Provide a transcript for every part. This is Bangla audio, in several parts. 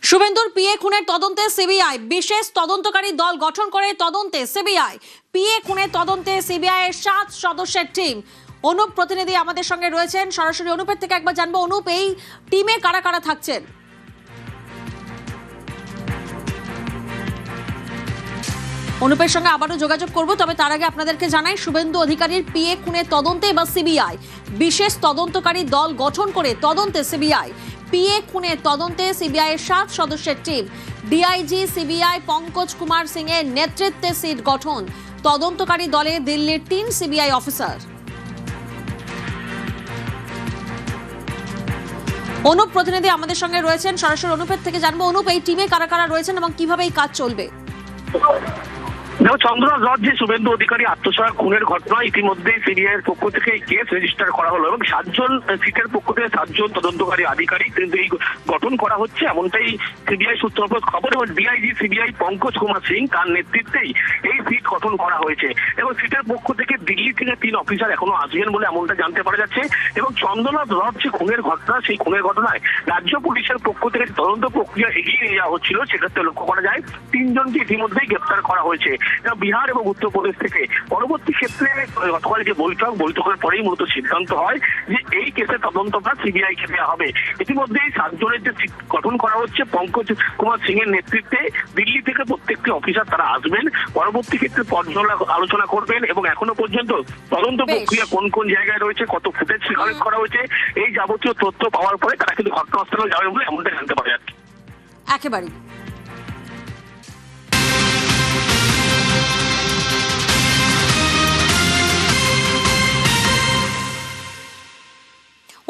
শুভেন্দুর পিএ খুনের তদন্তে সিবিআই বিশেষ তদন্তকারী দল গঠন করে তদন্তে সিবিআই। পিএ খুনের তদন্তে সিবিআই এর 7 সদস্যের টিম। অনুপ প্রতিনিধি আমাদের সঙ্গে রয়েছেন, সরাসরি অনুপের থেকে একবার জানবো, অনুপ এই টিমে কারা কারা থাকছেন? অনুপের সঙ্গে আবারও যোগাযোগ করব, তবে তার আগে আপনাদেরকে জানাই শুভেন্দু অধিকারীর পিএ খুনের তদন্তে এবার সিবিআই বিশেষ তদন্তকারী দল গঠন করে তদন্তে সিবিআই। পিএ খুনের তদন্তে সিবিআই এর 7 সদস্যের team. DIG CBI Pankaj Kumar Singh এর নেতৃত্বে সিট গঠন। তদন্তকারী দলে দিল্লির 3 সিবিআই অফিসার। অনুপ প্রতিনিধি আমাদের সঙ্গে রয়েছেন, সরাসরি অনুপের থেকে জানবো, অনুপ এই টিমে কারা কারা রয়েছেন এবং কিভাবে এই কাজ চলবে? চন্দ্রনাথ রথ যে শুভেন্দু অধিকারী আত্মসহায়ক খুনের ঘটনা ইতিমধ্যে সিবিআই এর পক্ষ থেকে এই কেস রেজিস্টার করা হলো এবং 7 জন সিটের পক্ষ থেকে 7 জন তদন্তকারী আধিকারিক কিন্তু এই গঠন করা হচ্ছে, এমনটাই সিবিআই সূত্র খবর। এবং ডিআইজি সিবিআই পঙ্কজ কুমার সিং তার নেতৃত্বেই এই সিট গঠন করা হয়েছে এবং সিটের পক্ষ থেকে দিল্লি থেকে 3 অফিসার এখনো আসবেন বলে এমনটা জানতে পারা যাচ্ছে। এবং চন্দ্রনাথ রথ যে খুনের ঘটনা, সেই খুনের ঘটনায় রাজ্য পুলিশের পক্ষ থেকে তদন্ত প্রক্রিয়া এগিয়ে নিয়ে যাওয়া হচ্ছিল, সেক্ষেত্রে লক্ষ্য করা যায় 3 জনকে ইতিমধ্যেই গ্রেপ্তার করা হয়েছে বিহার এবং উত্তরপ্রদেশ থেকে। পরবর্তী ক্ষেত্রে গতকাল যে বৈঠকের পরেই মূলত সিদ্ধান্ত হয় যে এই কেসের তদন্তটা সিবিআই কে দেওয়া হবে। ইতিমধ্যে 7 জনের যে গঠন করা হচ্ছে পঙ্কজ কুমার সিং এর নেতৃত্বে, দিল্লি থেকে প্রত্যেকটি অফিসার তারা আসবেন, পরবর্তী ক্ষেত্রে আলোচনা করবেন এবং এখনো পর্যন্ত তদন্ত প্রক্রিয়া কোন কোন জায়গায় রয়েছে, কত ফুটেজ কালেক্ট করা হয়েছে, এই যাবতীয় তথ্য পাওয়ার পরে তারা কিন্তু ঘটনাস্থলে যাবেন বলে এমনটা জানতে পারা যাচ্ছে। একেবারে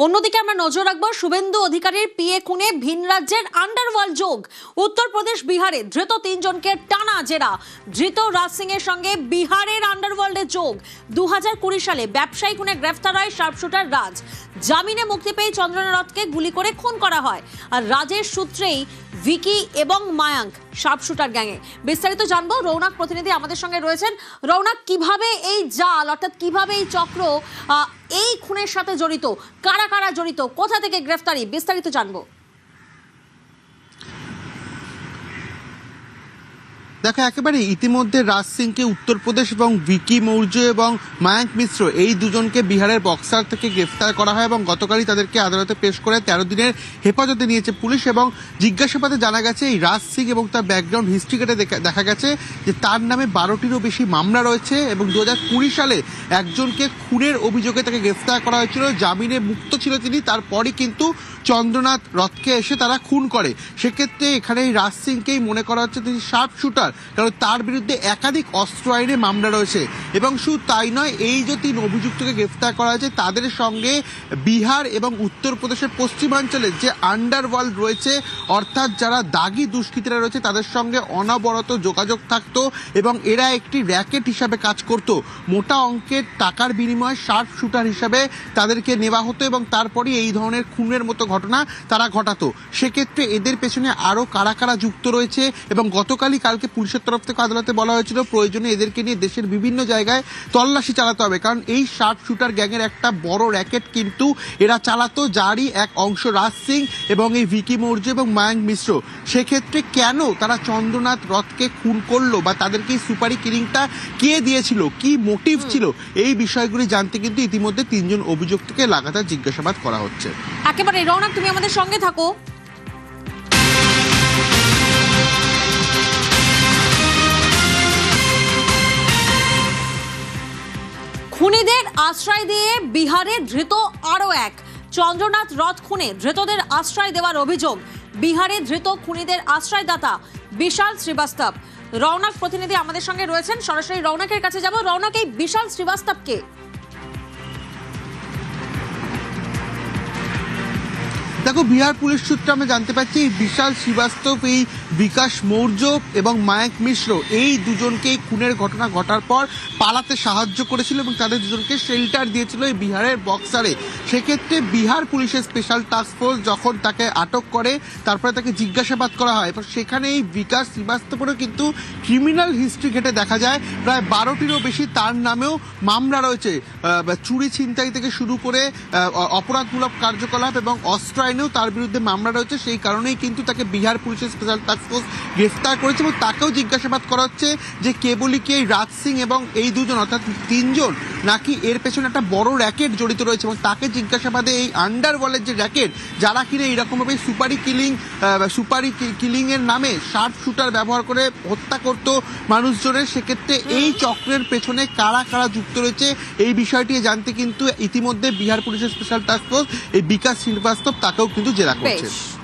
অন্যদিকে আমরা নজর রাখবো শুভেন্দু অধিকারীর পিএ খুনে ভিন রাজ্যের আন্ডারওয়ার্ল্ড যোগ। উত্তরপ্রদেশ বিহারে ধৃত 3 জনকে টানা জেরা। ধৃত রাজ সিং এর সঙ্গে বিহারের আন্ডারওয়ার্ল্ডের যোগ। 2020 সালে ব্যবসায়ী খুনে গ্রেফতার হয় শার্পশুটার রাজ। জামিনে মুক্তি পেয়ে চন্দ্রনাথ রথকে গুলি করে খুন করা হয়। আর রাজের সূত্রেই ভিকি এবং মায়াঙ্ক শার্পশুটার গ্যাংয়ে। বিস্তারিত জানবো, রৌনক প্রতিনিধি আমাদের সঙ্গে রয়েছেন। রৌনক, কিভাবে এই জাল, অর্থাৎ কিভাবে এই চক্র এই খুনের সাথে জড়িত, কারা কারা জড়িত, কোথা থেকে গ্রেফতারি, বিস্তারিত জানবো। দেখো, একেবারে ইতিমধ্যে রাজ সিংকে উত্তরপ্রদেশ এবং ভিকি মৌর্য এবং মায়াঙ্ক মিশ্র এই দুজনকে বিহারের বক্সার থেকে গ্রেফতার করা হয় এবং গতকালই তাদেরকে আদালতে পেশ করে 13 দিনের হেফাজতে নিয়েছে পুলিশ। এবং জিজ্ঞাসাবাদে জানা গেছে এই রাজ সিং এবং তার ব্যাকগ্রাউন্ড হিস্ট্রি কেটে দেখা গেছে যে তার নামে 12টিরও বেশি মামলা রয়েছে এবং 2020 সালে একজনকে খুনের অভিযোগে তাকে গ্রেফতার করা হয়েছিল। জামিনে মুক্ত ছিল তিনি, তারপরই কিন্তু চন্দ্রনাথ রথকে এসে তারা খুন করে। সেক্ষেত্রে এখানে এই রাজ সিংকেই মনে করা হচ্ছে তিনি শার্প শুটার, কারণ তার বিরুদ্ধে একাধিক অস্ত্র আইনে মামলা রয়েছে। এবং শুধু তাই নয়, এই যে 3 অভিযুক্তকে গ্রেফতার করা হয়েছে তাদের সঙ্গে বিহার এবং উত্তরপ্রদেশের পশ্চিমাঞ্চলের যে আন্ডারওয়ার্ল্ড রয়েছে, অর্থাৎ যারা দাগি দুষ্কৃতীরা রয়েছে তাদের সঙ্গে অনবরত যোগাযোগ থাকতো এবং এরা একটি র্যাকেট হিসাবে কাজ করত। মোটা অঙ্কের টাকার বিনিময়ে শার্প শুটার হিসাবে তাদেরকে নেওয়া হতো এবং তারপরে এই ধরনের খুনের মতো ঘটনা তারা ঘটাতো। সেক্ষেত্রে এদের পেছনে আরও কারা কারা যুক্ত রয়েছে এবং কালকে পুলিশের তরফ থেকে আদালতে বলা হয়েছিল প্রয়োজনে এদেরকে নিয়ে দেশের বিভিন্ন জায়গায় তল্লাশি চালাতে হবে, কারণ এই শার্প শুটার গ্যাংয়ের একটা বড় র্যাকেট কিন্তু এরা চালাতো, যারই এক অংশ রাজ সিং এবং এই ভিকি মৌর্য এবং মায়াঙ্ক মিশ্র। সেক্ষেত্রে কেন তারা চন্দ্রনাথ রথকে খুন করলো বা তাদেরকে এই সুপারি কিলিংটা কে দিয়েছিল, কি মোটিভ ছিল, এই বিষয়গুলি জানতে কিন্তু ইতিমধ্যে 3 জন অভিযুক্তকে লাগাতার জিজ্ঞাসাবাদ করা হচ্ছে। একেবারে রৌনক, তুমি আমাদের সঙ্গে থাকো। খুনিদের আশ্রয় দিয়ে বিহারে ধৃত আরো এক। চন্দ্রনাথ রথ খুনে ধৃতদের আশ্রয় দেওয়ার অভিযোগ। বিহারে ধৃত খুনিদের আশ্রয়দাতা বিশাল শ্রীবাস্তব। রৌনক প্রতিনিধি আমাদের সঙ্গে রয়েছেন, সরাসরি রৌনকের কাছে যাব। রৌনক, এই বিশাল শ্রীবাস্তবকে? দেখো, বিহার পুলিশ সূত্রে আমরা জানতে পারছি বিশাল শ্রীবাস্তব এই বিকাশ মৌর্য এবং মায়াঙ্ক মিশ্র এই দুজনকে খুনের ঘটনা ঘটার পর পালাতে সাহায্য করেছিল এবং তাদের দুজনকে শেল্টার দিয়েছিল এই বিহারের বক্সারে। সেক্ষেত্রে বিহার পুলিশের স্পেশাল টাস্ক ফোর্স যখন তাকে আটক করে তারপরে তাকে জিজ্ঞাসাবাদ করা হয়, এবং সেখানে এই বিকাশ শ্রীবাস্তবেরও কিন্তু ক্রিমিনাল হিস্ট্রি ঘেটে দেখা যায় প্রায় 12টিরও বেশি তার নামেও মামলা রয়েছে। চুরি ছিনতাই থেকে শুরু করে অপরাধমূলক কার্যকলাপ এবং অস্ত্র আইনেও তার বিরুদ্ধে মামলা রয়েছে, সেই কারণেই কিন্তু তাকে বিহার পুলিশের স্পেশাল টাস্ক ফোর্স গ্রেফতার করেছে এবং তাকেও জিজ্ঞাসাবাদ করা হচ্ছে যে কেবলই কি এই রাজ সিং এবং এই দুজন অর্থাৎ তিনজন নাকি এর পেছনে একটা বড় র্যাকেট জড়িত রয়েছে, এবং তাকে জিজ্ঞাসাবাদে এই আন্ডারওয়ার্ল্ডের যে র্যাকেট যারা কিনা এইরকমভাবে সুপারি কিলিং এর নামে শার্প শুটার ব্যবহার করে হত্যা করত মানুষজনের, সেক্ষেত্রে এই চক্রের পেছনে কারা কারা যুক্ত রয়েছে এই বিষয়টি জানতে কিন্তু ইতিমধ্যে বিহার পুলিশের স্পেশাল টাস্ক ফোর্স এই বিকাশ শ্রীবাস্তব তাকেও কিন্তু জেরা করছে। বেশ।